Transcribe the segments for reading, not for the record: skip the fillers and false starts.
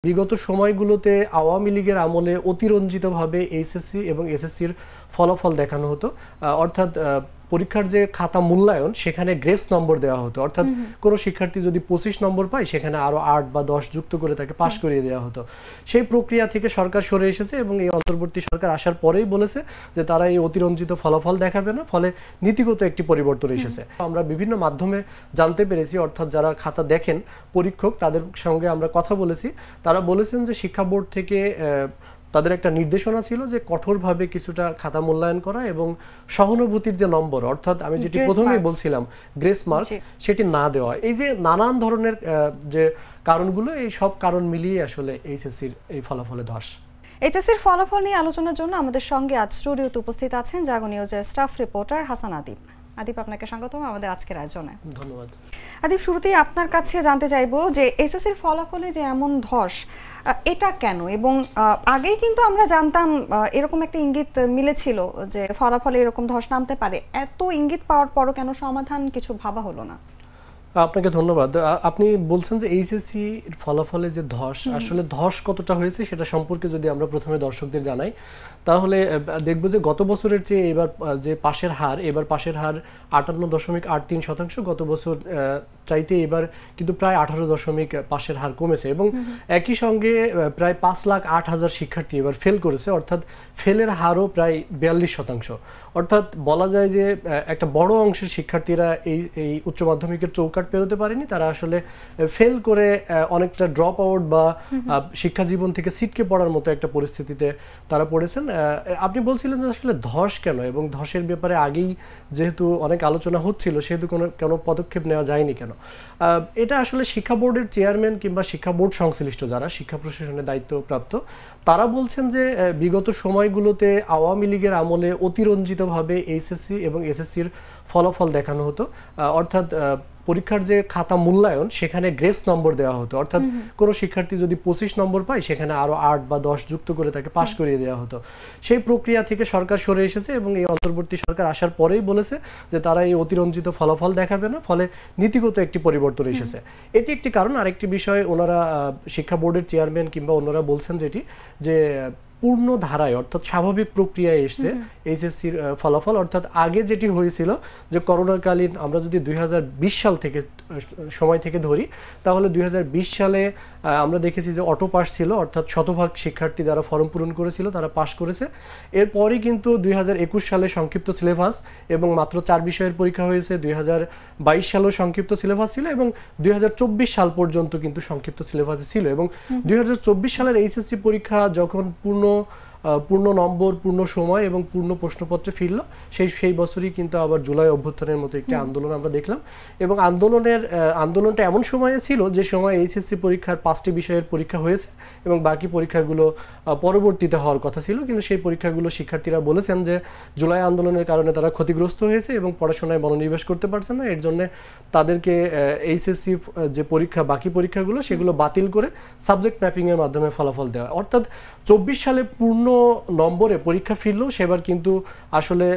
বিগত সময়গুলোতে আওয়ামী লীগের আমলে অতিরঞ্জিতভাবে এইচএসসি এবং এসএসসির ফলাফল দেখানো হতো। অর্থাৎ পরীক্ষার যে খাতা মূল্যায়ন সেখানে গ্রেস নম্বর দেওয়া হতো। অর্থাৎ কোনো শিক্ষার্থী যদি 25 নম্বর পায় সেখানে আরো 8 বা 10 যুক্ত করে তাকে পাস করিয়ে দেওয়া হতো। সেই প্রক্রিয়া থেকে সরকার সরে এসেছে এবং এই অন্তর্বর্তী সরকার আসার পরেই বলেছে যে তারা এই অতিরঞ্জিত ফলাফল দেখাবে না, ফলে নীতিগত একটি পরিবর্তন এসেছে। আমরা বিভিন্ন মাধ্যমে জানতে পেরেছি, অর্থাৎ যারা খাতা দেখেন পরীক্ষক, তাদের সঙ্গে আমরা কথা বলেছি। তারা বলেছেন যে শিক্ষা বোর্ড থেকে তাদের একটা নির্দেশনা ছিল যে কঠোরভাবে কিছুটা খাতা মূল্যায়ন করা এবং সহানুভূতির যে নম্বর, অর্থাৎ আমি যেটি প্রথমেই বলছিলাম গ্রেস মার্কস, সেটি না দেওয়া। এই যে নানান ধরনের যে কারণগুলো, এই সব কারণ মিলিয়ে আসলে এইচএসসির এই ফলাফলে ধস। এইচএসসির ফলাফল নিয়ে আলোচনার জন্য আমাদের সঙ্গে আজ স্টুডিওতে উপস্থিত আছেন জাগো নিউজের স্টাফ রিপোর্টার হাসান আদিব। আদিব, আপনাকে স্বাগতম আমাদের আজকের আয়োজনে। ধন্যবাদ। আদিব, শুরুতেই আপনার কাছে জানতে চাইবো যে এসএসসির ফলাফলে যে এমন ধস, এটা কেন? এবং আগেই কিন্তু আমরা জানতাম, এরকম একটা ইঙ্গিত মিলেছিল যে ফলাফলে এরকম ধস নামতে পারে। এত ইঙ্গিত পাওয়ার পরও কেন সমাধান কিছু ভাবা হলো না? আপনাকে ধন্যবাদ। আপনি বলছেন যে এইচএসসি ফলাফলে যে ধস, আসলে ধস কতটা হয়েছে সেটা সম্পর্কে যদি আমরা প্রথমে দর্শকদের জানাই, তাহলে দেখব যে গত বছরের চেয়ে এবার যে পাশের হার, এবার পাশের হার 58.83%। গত বছর চাইতে এবার কিন্তু প্রায় 18 পাশের হার কমেছে এবং একই সঙ্গে প্রায় 5,08,000 শিক্ষার্থী এবার ফেল করেছে, অর্থাৎ ফেলের হারও প্রায় 42%। অর্থাৎ বলা যায় যে একটা বড় অংশের শিক্ষার্থীরা এই উচ্চ মাধ্যমিকের চৌকাঠ পেরোতে পারেনি। তারা আসলে ফেল করে অনেকটা ড্রপ আউট বা শিক্ষা জীবন থেকে ছিটকে পড়ার মতো একটা পরিস্থিতিতে তারা পড়েছেন। আপনি বলছিলেন যে আসলে ধস কেন, এবং ধসের ব্যাপারে আগেই যেহেতু অনেক আলোচনা হচ্ছিল, সেহেতু কোনো পদক্ষেপ নেওয়া যায়নি কেন? এটা আসলে শিক্ষা বোর্ডের চেয়ারম্যান কিংবা শিক্ষা বোর্ড সংশ্লিষ্ট যারা শিক্ষা প্রশাসনের দায়িত্বপ্রাপ্ত, তারা বলছেন যে বিগত সময়গুলোতে আওয়ামী লীগের আমলে অতিরঞ্জিতভাবে এইচএসসি এবং এসএসসির ফলাফল দেখানো হতো। অর্থাৎ পরীক্ষার যে খাতা মূল্যায়ন সেখানে গ্রেস নম্বর দেওয়া হতো। অর্থাৎ কোনো শিক্ষার্থী যদি 25 নম্বর পায় সেখানে আরো 8 বা 10 যুক্ত করে তাকে পাস করিয়ে দেওয়া হতো। সেই প্রক্রিয়া থেকে সরকার সরে এসেছে এবং এই অন্তর্বর্তী সরকার আসার পরেই বলেছে যে তারা এই অতিরঞ্জিত ফলাফল দেখাবে না, ফলে নীতিগত একটি পরিবর্তন এসেছে। এটি একটি কারণ। আরেকটি বিষয়, ওনারা শিক্ষা বোর্ডের চেয়ারম্যান কিংবা অন্যরা বলছেন যেটি যে পূর্ণ ধারায়, অর্থাৎ স্বাভাবিক প্রক্রিয়ায় এসছে এইচএসসির ফলাফল। অর্থাৎ আগে যেটি হয়েছিল যে করোনাকালীন, আমরা যদি 2020 সাল থেকে সময় থেকে ধরি, তাহলে 2020 সালে আমরা দেখেছি যে অটো পাস ছিল, অর্থাৎ শতভাগ শিক্ষার্থী যারা ফর্ম পূরণ করেছিল তারা পাস করেছে। এরপরই কিন্তু 2021 সালে সংক্ষিপ্ত সিলেবাস এবং মাত্র 4 বিষয়ের পরীক্ষা হয়েছে। 2022 সালেও সংক্ষিপ্ত সিলেবাস ছিল এবং 2024 সাল পর্যন্ত কিন্তু সংক্ষিপ্ত সিলেবাসে ছিল। এবং 2024 সালের এইচএসসি পরীক্ষা যখন পূর্ণ নম্বর, পূর্ণ সময় এবং পূর্ণ প্রশ্নপত্রে ফিরল, সেই বছরই কিন্তু আবার জুলাই অভ্যুত্থানের মতো একটি আন্দোলন আমরা দেখলাম। এবং আন্দোলনটা এমন সময়ে ছিল যে সময় এইচএসসি পরীক্ষার 5টি বিষয়ের পরীক্ষা হয়েছে এবং বাকি পরীক্ষাগুলো পরবর্তীতে হওয়ার কথা ছিল। কিন্তু সেই পরীক্ষাগুলো শিক্ষার্থীরা বলেছেন যে জুলাই আন্দোলনের কারণে তারা ক্ষতিগ্রস্ত হয়েছে এবং পড়াশোনায় মনোনিবেশ করতে পারছে না। এর জন্য তাদেরকে এইচএসসি যে পরীক্ষা, বাকি পরীক্ষাগুলো সেগুলো বাতিল করে সাবজেক্ট ম্যাপিংয়ের মাধ্যমে ফলাফল দেওয়া। অর্থাৎ 24 সালে পূর্ণ নম্বরে পরীক্ষা ফিরলেও সেবার কিন্তু আসলে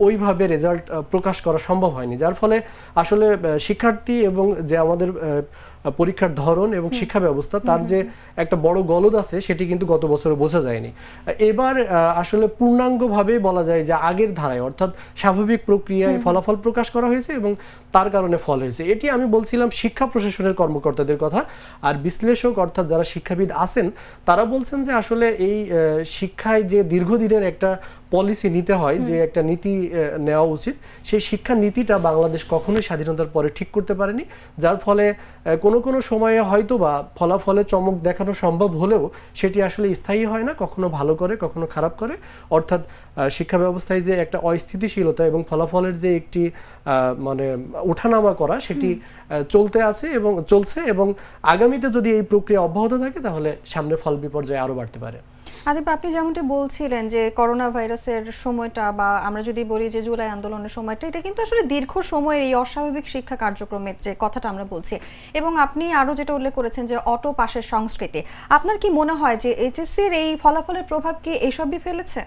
ওইভাবে রেজাল্ট প্রকাশ করা সম্ভব হয়নি, যার ফলে আসলে শিক্ষার্থী এবং যে আমাদের পরীক্ষার ধরন এবং শিক্ষা ব্যবস্থা, তার যে একটা বড় গলদ আছে সেটি কিন্তু গত বছরে বোঝা যায়নি। এবার আসলে পূর্ণাঙ্গভাবে বলা যায় যে আগের ধারায়, অর্থাৎ স্বাভাবিক প্রক্রিয়ায় ফলাফল প্রকাশ করা হয়েছে এবং তার কারণে ফল হয়েছে। এটি আমি বলছিলাম শিক্ষা প্রশাসনের কর্মকর্তাদের কথা। আর বিশ্লেষক, অর্থাৎ যারা শিক্ষাবিদ আছেন, তারা বলছেন যে আসলে এই শিক্ষায় যে দীর্ঘদিনের একটা পলিসি নিতে হয়, যে একটা নীতি নেওয়া উচিত, সেই শিক্ষা নীতিটা বাংলাদেশ কখনোই স্বাধীনতার পরে ঠিক করতে পারেনি। যার ফলে কোনো সময়ে হয়তো বা ফলাফলে চমক দেখানো সম্ভব হলেও সেটি আসলে স্থায়ী হয় না, কখনো ভালো করে কখনো খারাপ করে। অর্থাৎ শিক্ষা ব্যবস্থায় যে একটা অস্থিতিশীলতা এবং ফলাফলের যে একটি মানে ওঠানামা করা, সেটি চলছে এবং আগামীতে যদি এই প্রক্রিয়া অব্যাহত থাকে তাহলে সামনে ফল বিপর্যয় আরো বাড়তে পারে। আদিব, আপনি যেমনটি বলছিলেন যে করোনা ভাইরাসের সময়টা, বা আমরা যদি বলি যে জুলাই আন্দোলনের সময়টা, এটা কিন্তু আসলে দীর্ঘ সময়ের এই অস্বাভাবিক শিক্ষা কার্যক্রমের যে কথাটা আমরা বলছি, এবং আপনি আরো যেটা উল্লেখ করেছেন যে অটো পাসের সংস্কৃতি, আপনার কি মনে হয় যে এইচএসসির এই ফলাফলের প্রভাব কি এইসবই ফেলেছে?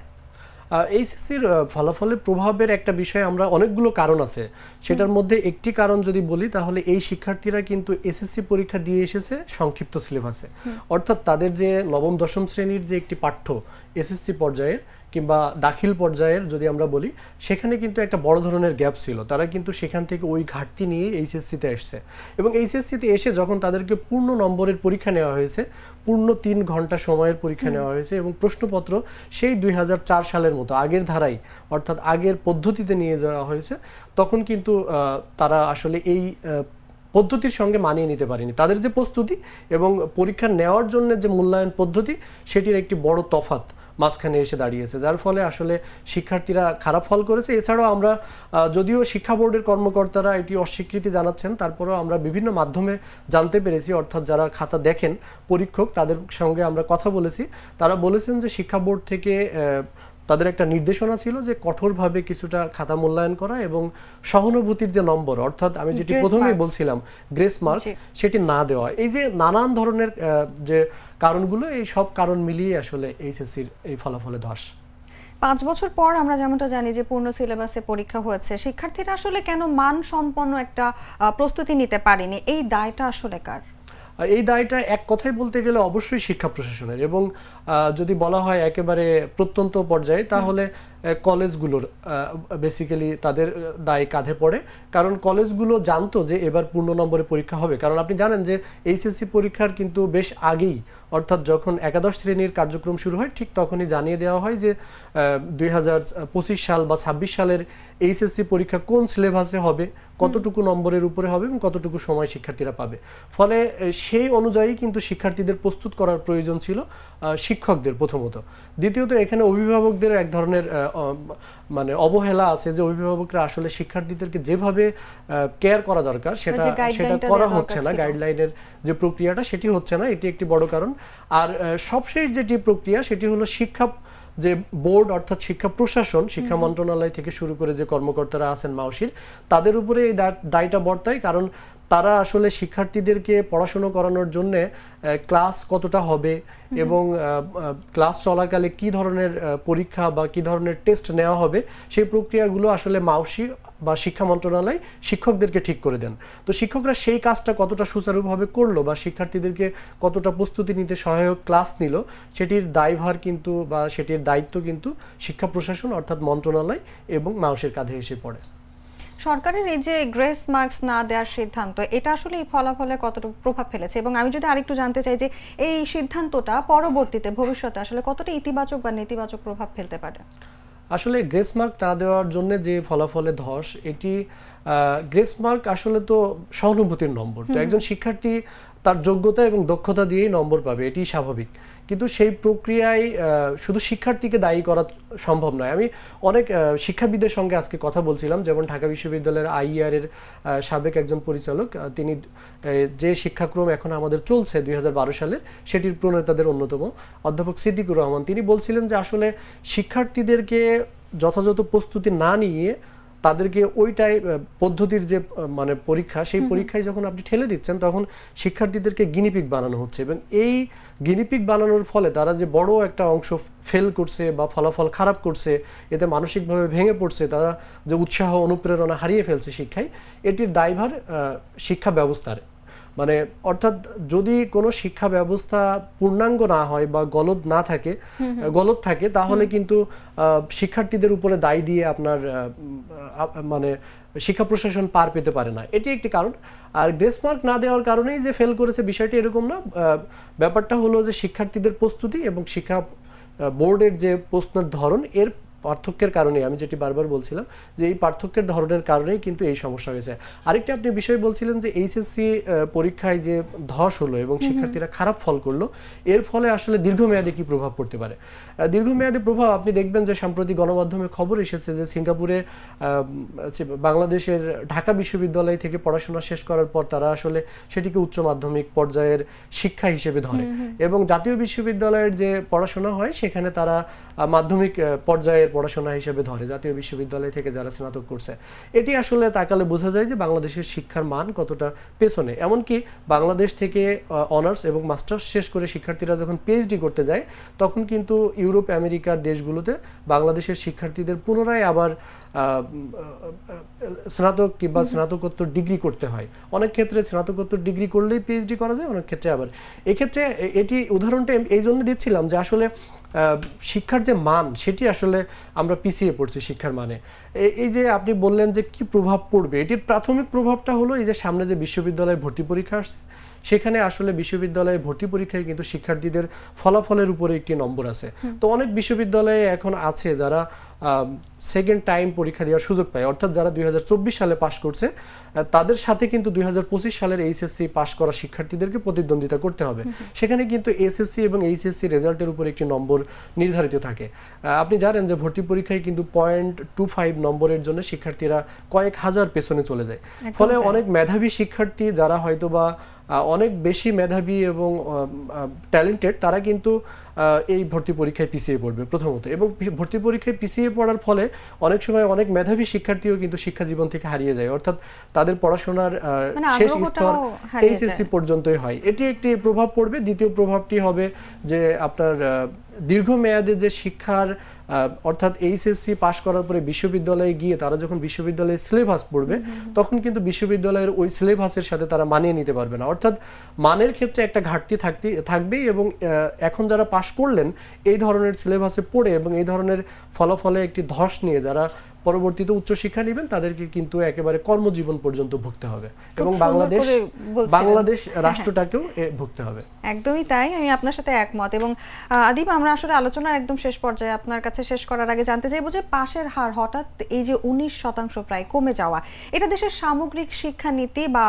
এইচএসসির ফলাফলের প্রভাবের একটা বিষয় আমরা অনেকগুলো কারণ আছে, সেটার মধ্যে একটি কারণ যদি বলি তাহলে এই শিক্ষার্থীরা কিন্তু এসএসসি পরীক্ষা দিয়ে এসেছে সংক্ষিপ্ত সিলেবাসে, অর্থাৎ তাদের যে নবম দশম শ্রেণীর যে একটি পাঠ্য এসএসসি পর্যায়ের কিংবা দাখিল পর্যায়ের যদি আমরা বলি, সেখানে কিন্তু একটা বড় ধরনের গ্যাপ ছিল। তারা কিন্তু সেখান থেকে ওই ঘাটতি নিয়ে এইচএসসিতে এসছে, এবং এইচএসসিতে এসে যখন তাদেরকে পূর্ণ নম্বরের পরীক্ষা নেওয়া হয়েছে, পূর্ণ 3 ঘন্টা সময়ের পরীক্ষা নেওয়া হয়েছে, এবং প্রশ্নপত্র সেই 2004 সালের মতো আগের ধারায় অর্থাৎ আগের পদ্ধতিতে নিয়ে যাওয়া হয়েছে, তখন কিন্তু তারা আসলে এই পদ্ধতির সঙ্গে মানিয়ে নিতে পারেনি। তাদের যে প্রস্তুতি এবং পরীক্ষা নেওয়ার জন্য যে মূল্যায়ন পদ্ধতি, সেটির একটি বড় তফাৎ মাঝখানে এসে দাঁড়িয়েছে, যার ফলে আসলে শিক্ষার্থীরা খারাপ ফল করেছে। এছাড়াও আমরা যদিও শিক্ষা বোর্ডের কর্মকর্তারা এটি অস্বীকৃতি জানাচ্ছেন, তারপরেও আমরা বিভিন্ন মাধ্যমে জানতে পেরেছি, অর্থাৎ যারা খাতা দেখেন পরীক্ষক, তাদের সঙ্গে আমরা কথা বলেছি, তারা বলেছেন যে শিক্ষা বোর্ড থেকে তাদের একটা নির্দেশনা ছিল যে কঠোরভাবে কিছুটা খাতা মূল্যায়ন করা এবং সহানুভূতির যে নম্বর, অর্থাৎ আমি যেটি প্রথমেই বলছিলাম গ্রেস মার্কস, সেটি না দেওয়া। এই যে নানান ধরনের যে কারণগুলো, এই সব কারণ মিলিয়ে আসলে এইচএসসির এই ফলাফলে ধস। 5 বছর পর আমরা যেমনটা জানি যে পূর্ণ সিলেবাসে পরীক্ষা হয়েছে, শিক্ষার্থীরা আসলে কেন মানসম্পন্ন একটা প্রস্তুতি নিতে পারেনি, এই দায়টা আসলে কার? এই দায়টা এক কথায় বলতে গেলে অবশ্যই শিক্ষা প্রশাসনের, এবং যদি বলা হয় একেবারে প্রত্যন্ত পর্যায়ে তাহলে কলেজগুলোর বেসিক্যালি তাদের দায় কাঁধে পড়ে। কারণ কলেজগুলো জানতো যে এবার পূর্ণ নম্বরে পরীক্ষা হবে, কারণ আপনি জানেন যে এইচএসসি পরীক্ষার কিন্তু বেশ আগেই, অর্থাৎ যখন একাদশ শ্রেণীর কার্যক্রম শুরু হয় ঠিক তখনই জানিয়ে দেওয়া হয় যে 2025 সাল বা 26 সালের এইচএসসি পরীক্ষা কোন সিলেবাসে হবে, কতটুকু নম্বরের উপরে হবে এবং কতটুকু সময় শিক্ষার্থীরা পাবে। ফলে সেই অনুযায়ী কিন্তু শিক্ষার্থীদের প্রস্তুত করার প্রয়োজন ছিল শিক্ষকদের প্রথমত। দ্বিতীয়ত এখানে অভিভাবকদের এক ধরনের মানে অবহেলা আছে, যে অভিভাবকরা আসলে শিক্ষার্থীদেরকে যেভাবে কেয়ার করা দরকার সেটা করা হচ্ছে না, গাইডলাইনের যে প্রক্রিয়াটা সেটি হচ্ছে না, এটি একটি বড় কারণ। আর সবশেষ যেটি প্রক্রিয়া সেটি হলো শিক্ষা যে বোর্ড অর্থাৎ শিক্ষা প্রশাসন, শিক্ষা মন্ত্রণালয় থেকে শুরু করে যে কর্মকর্তারা আছেন মাওশির, তাদের উপরে এই দায়টা বর্তায়। কারণ তারা আসলে শিক্ষার্থীদেরকে পড়াশোনা করানোর জন্য ক্লাস কতটা হবে এবং ক্লাস চলাকালে কি ধরনের পরীক্ষা বা কি ধরনের টেস্ট নেওয়া হবে, সেই প্রক্রিয়াগুলো আসলে মাওশি বা শিক্ষা মন্ত্রণালয় শিক্ষকদেরকে ঠিক করে দেন। তো শিক্ষকরা সেই কাজটা কতটা সুচারুভাবে করলো বা শিক্ষার্থীদেরকে কতটা প্রস্তুতি নিতে সহায়ক ক্লাস নিল, সেটির দায়ভার কিন্তু বা সেটির দায়িত্ব কিন্তু শিক্ষা প্রশাসন অর্থাৎ মন্ত্রণালয় এবং মাওশির কাঁধে এসে পড়ে। সরকারের এই যে গ্রেস মার্কস না দেওয়ার সিদ্ধান্ত, এটা আসলে এই ফলাফলে কতটুকু প্রভাব ফেলেছে, এবং আমি যদি আরেকটু জানতে চাই যে এই সিদ্ধান্তটা পরবর্তীতে ভবিষ্যতে আসলে কতটা ইতিবাচক বা নেতিবাচক প্রভাব ফেলতে পারে? আসলে গ্রেস মার্ক না দেওয়ার জন্য যে ফলাফলে ধস, এটি গ্রেস মার্ক আসলে তো সহানুভূতির নম্বর। তো একজন শিক্ষার্থী তার যোগ্যতা এবং দক্ষতা দিয়েই নম্বর পাবে, এটি স্বাভাবিক। কিন্তু সেই প্রক্রিয়ায় শুধু শিক্ষার্থীকে দায়ী করা সম্ভব নয়। আমি অনেক শিক্ষাবিদের সঙ্গে আজকে কথা বলছিলাম, যেমন ঢাকা বিশ্ববিদ্যালয়ের আইইআর এর সাবেক একজন পরিচালক, তিনি যে শিক্ষাক্রম এখন আমাদের চলছে 2012 সালের, সেটির প্রণেতাদের অন্যতম অধ্যাপক সিদ্দিকুর রহমান, তিনি বলছিলেন যে আসলে শিক্ষার্থীদেরকে যথাযথ প্রস্তুতি না নিয়ে তাদেরকে ওইটাই পদ্ধতির যে মানে পরীক্ষা, সেই পরীক্ষায় যখন আপনি ঠেলে দিচ্ছেন তখন শিক্ষার্থীদেরকে গিনিপিগ বানানো হচ্ছে, এবং এই গিনিপিগ বানানোর ফলে তারা যে বড় একটা অংশ ফেল করছে বা ফলাফল খারাপ করছে, এতে মানসিকভাবে ভেঙে পড়ছে, তারা যে উৎসাহ অনুপ্রেরণা হারিয়ে ফেলছে শিক্ষায়, এটির দায়ভার শিক্ষা ব্যবস্থার। মানে অর্থাৎ যদি কোনো শিক্ষা ব্যবস্থা পূর্ণাঙ্গ না হয় বা গলদ থাকে তাহলে কিন্তু শিক্ষার্থীদের উপরে দায় দিয়ে আপনার মানে শিক্ষা প্রশাসন পার পেতে পারে না, এটি একটি কারণ। আর গ্রেস মার্ক না দেওয়ার কারণেই যে ফেল করেছে বিষয়টি এরকম না, ব্যাপারটা হলো যে শিক্ষার্থীদের প্রস্তুতি এবং শিক্ষা বোর্ডের যে প্রশ্নের ধরন, এর পার্থক্যের কারণে, আমি যেটি বারবার বলছিলাম যে এই পার্থক্যের ধরনের কারণেই কিন্তু এই সমস্যা হয়েছে। আরেকটি আপনি বিষয় বলছিলেন যে এইচএসসি পরীক্ষায় যে ধস হলো এবং শিক্ষার্থীরা খারাপ ফল করলো, এর ফলে আসলে দীর্ঘমেয়াদে কি প্রভাব পড়তে পারে। দীর্ঘমেয়াদী প্রভাব আপনি দেখবেন যে সম্প্রতি গণমাধ্যমে খবর এসেছে যে সিঙ্গাপুরে বাংলাদেশের ঢাকা বিশ্ববিদ্যালয় থেকে পড়াশোনা শেষ করার পর তারা আসলে সেটিকে উচ্চ মাধ্যমিক পর্যায়ের শিক্ষা হিসেবে ধরে, এবং জাতীয় বিশ্ববিদ্যালয়ের যে পড়াশোনা হয় সেখানে তারা মাধ্যমিক পর্যায়ের মায়ের পড়াশোনা হিসেবে ধরে, জাতীয় বিশ্ববিদ্যালয় থেকে যারা স্নাতক করছে। এটি আসলে তাকালে বোঝা যায় যে বাংলাদেশের শিক্ষার মান কতটা পেছনে। এমনকি বাংলাদেশ থেকে অনার্স এবং মাস্টার্স শেষ করে শিক্ষার্থীরা যখন পিএইচডি করতে যায়, তখন কিন্তু ইউরোপ আমেরিকার দেশগুলোতে বাংলাদেশের শিক্ষার্থীদের পুনরায় আবার স্নাতক কিংবা স্নাতকোত্তর ডিগ্রি করতে হয়। অনেক ক্ষেত্রে স্নাতকোত্তর ডিগ্রি করলেই পিএইচডি করা যায়, অনেক ক্ষেত্রে আবার। এক্ষেত্রে এটি উদাহরণটা এই জন্য দিচ্ছিলাম যে আসলে শিক্ষার যে মান সেটি আসলে আমরা পিছিয়ে পড়ছি শিক্ষার মানে। এই যে আপনি বললেন যে কি প্রভাব পড়বে, এটির প্রাথমিক প্রভাবটা হলো এই যে সামনে যে বিশ্ববিদ্যালয়ে ভর্তি পরীক্ষা আসছে, সেখানে আসলে বিশ্ববিদ্যালয়ে ভর্তি পরীক্ষায় কিন্তু শিক্ষার্থীদের ফলাফলের উপরে একটি নম্বর আছে। তো অনেক বিশ্ববিদ্যালয়ে এখন আছে যারা সেকেন্ড টাইম পরীক্ষা দেওয়ার সুযোগ পায়, অর্থাৎ যারা 2024 সালে পাশ করছে তাদের সাথে কিন্তু 2025 সালের এইচএসসি পাশ করা শিক্ষার্থীদেরকে প্রতিদ্বন্দ্বিতা করতে হবে। সেখানে কিন্তু এসএসসি এবং এইচএসসি রেজাল্টের উপর একটি নম্বর নির্ধারিত থাকে। আপনি জানেন যে ভর্তি পরীক্ষায় কিন্তু 0.25 নম্বরের জন্য শিক্ষার্থীরা কয়েক হাজার পেছনে চলে যায়। ফলে অনেক মেধাবী শিক্ষার্থী যারা হয়তোবা অনেক বেশি মেধাবী এবং ট্যালেন্টেড, তারা কিন্তু এই ভর্তি পরীক্ষায় পিছিয়ে পড়বে প্রথমত। এবং ভর্তি পরীক্ষায় পিছিয়ে পড়ার ফলে অনেক সময় অনেক মেধাবী শিক্ষার্থীও কিন্তু শিক্ষা জীবন থেকে হারিয়ে যায়, অর্থাৎ তাদের পড়াশোনার শেষ স্তর এইচএসসি পর্যন্তই হয়। এটি একটি প্রভাব পড়বে। দ্বিতীয় প্রভাবটি হবে যে আপনার দীর্ঘমেয়াদে যে শিক্ষার, অর্থাৎ এইচএসসি পাশ করার পরে বিশ্ববিদ্যালয়ে গিয়ে তারা যখন বিশ্ববিদ্যালয়ের সিলেবাস পড়বে, তখন কিন্তু বিশ্ববিদ্যালয়ের ওই সিলেবাসের সাথে তারা মানিয়ে নিতে পারবে না। অর্থাৎ মানের ক্ষেত্রে একটা ঘাটতি থাকবেই। এবং এখন যারা পাশ করলেন এই ধরনের সিলেবাসে পড়ে এবং এই ধরনের ফলাফলে একটি ধস নিয়ে যারা পরবর্তীতে উচ্চশিক্ষা নেবেন, তাদেরকে কিন্তু একেবারে কর্মজীবন পর্যন্ত ভুগতে হবে এবং বাংলাদেশ রাষ্ট্রটাকেও ভুগতে হবে। একদমই তাই, আমি আপনার সাথে একমত। এবং আদিব, আমরা আসলে আলোচনার একদম শেষ পর্যায়ে, আপনার কাছে শেষ করার আগে জানতে চাইবো যে পাশের হার হঠাৎ এই যে 19% প্রায় কমে যাওয়া, এটা দেশের সামগ্রিক শিক্ষানীতি বা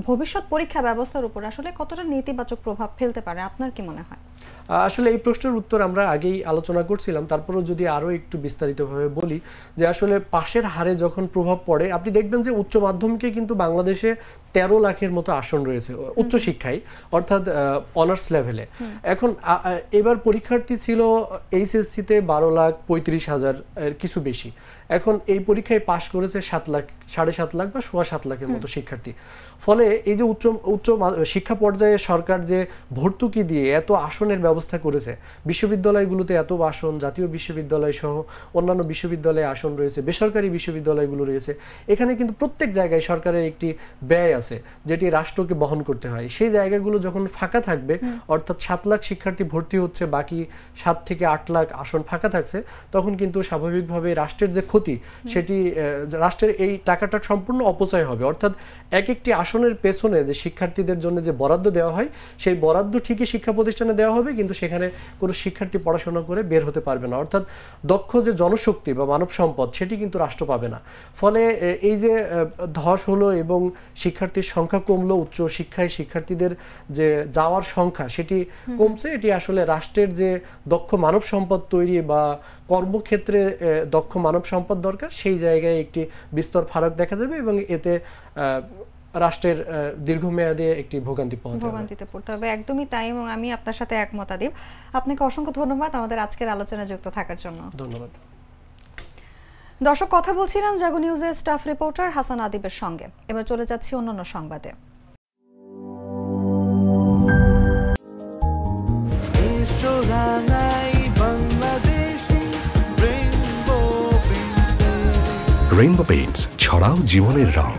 ভবিষ্যৎ পরীক্ষা ব্যবস্থার উপর আসলে কতটা নেতিবাচক প্রভাব ফেলতে পারে, আপনার কি মনে হয়? আসলে এই প্রশ্নের উত্তর আমরা আগেই আলোচনা করছিলাম, তারপরেও যদি আরো একটু বিস্তারিতভাবে বলি যে আসলে পাশের হারে যখন প্রভাব পড়ে, আপনি দেখবেন যে উচ্চ মাধ্যমিকে কিন্তু বাংলাদেশে 13 লাখের মতো আসন রয়েছে উচ্চশিক্ষায়, অর্থাৎ অনার্স লেভেলে। এখন এবার পরীক্ষার্থী ছিল এইচএসসিতে 12,35,000 এর কিছু বেশি। এখন এই পরীক্ষায় পাশ করেছে 7 লাখ, 7.5 লাখ বা 7.25 লাখের মতো শিক্ষার্থী। ফলে এই যে উচ্চ শিক্ষা পর্যায়ে সরকার যে ভর্তুকি দিয়ে এত আসনের ব্যবস্থা করেছে, বিশ্ববিদ্যালয়গুলোতে এত আসন, জাতীয় বিশ্ববিদ্যালয় সহ অন্যান্য বিশ্ববিদ্যালয়ে আসন রয়েছে, বেসরকারি বিশ্ববিদ্যালয়গুলো রয়েছে, এখানে কিন্তু প্রত্যেক জায়গায় সরকারের একটি ব্যয় আছে যেটি রাষ্ট্রকে বহন করতে হয়। সেই জায়গাগুলো যখন ফাঁকা থাকবে, অর্থাৎ 7 লাখ শিক্ষার্থী ভর্তি হচ্ছে, বাকি 7 থেকে 8 লাখ আসন ফাঁকা থাকছে, তখন কিন্তু স্বাভাবিকভাবে রাষ্ট্রের যে ক্ষতি, সেটি রাষ্ট্রের এই টাকাটা সম্পূর্ণ অপচয় হবে। অর্থাৎ এক একটি আসনের পেছনে যে শিক্ষার্থীদের জন্য যে বরাদ্দ দেওয়া হয়, সেই বরাদ্দ ঠিকই শিক্ষা প্রতিষ্ঠানে দেওয়া হবে, কিন্তু সেখানে কোনো শিক্ষার্থী পড়াশোনা করে বের হতে পারবে না। অর্থাৎ দক্ষ যে জনশক্তি বা মানব সম্পদ, সেটি কিন্তু রাষ্ট্র পাবে না। ফলে এই যে ধস হলো এবং শিক্ষার্থীর সংখ্যা কমলো, উচ্চ শিক্ষায় শিক্ষার্থীদের যে যাওয়ার সংখ্যা সেটি কমছে, এটি আসলে রাষ্ট্রের যে দক্ষ মানব সম্পদ তৈরি বা কর্মক্ষেত্রে দক্ষ মানব সম্পদ দরকার, সেই জায়গায় একটি বিস্তর ফারাক দেখা যাবে এবং এতে রাষ্ট্রের দীর্ঘমেয়াদে একটি ভোগান্তিতে পড়তে হবে। একদমই তাই, এবং আমি আপনার সাথে একমত আদিব। আপনাকে অসংখ্য ধন্যবাদ আমাদের আজকের আলোচনায় যুক্ত থাকার জন্য। ধন্যবাদ। দর্শক, কথা বলছিলাম জাগো নিউজের স্টাফ রিপোর্টার হাসান আদিবের সঙ্গে। এবার চলে যাচ্ছি অন্যান্য সংবাদে। রেইনবো পেইন্টস, ছড়াও জীবনের রং।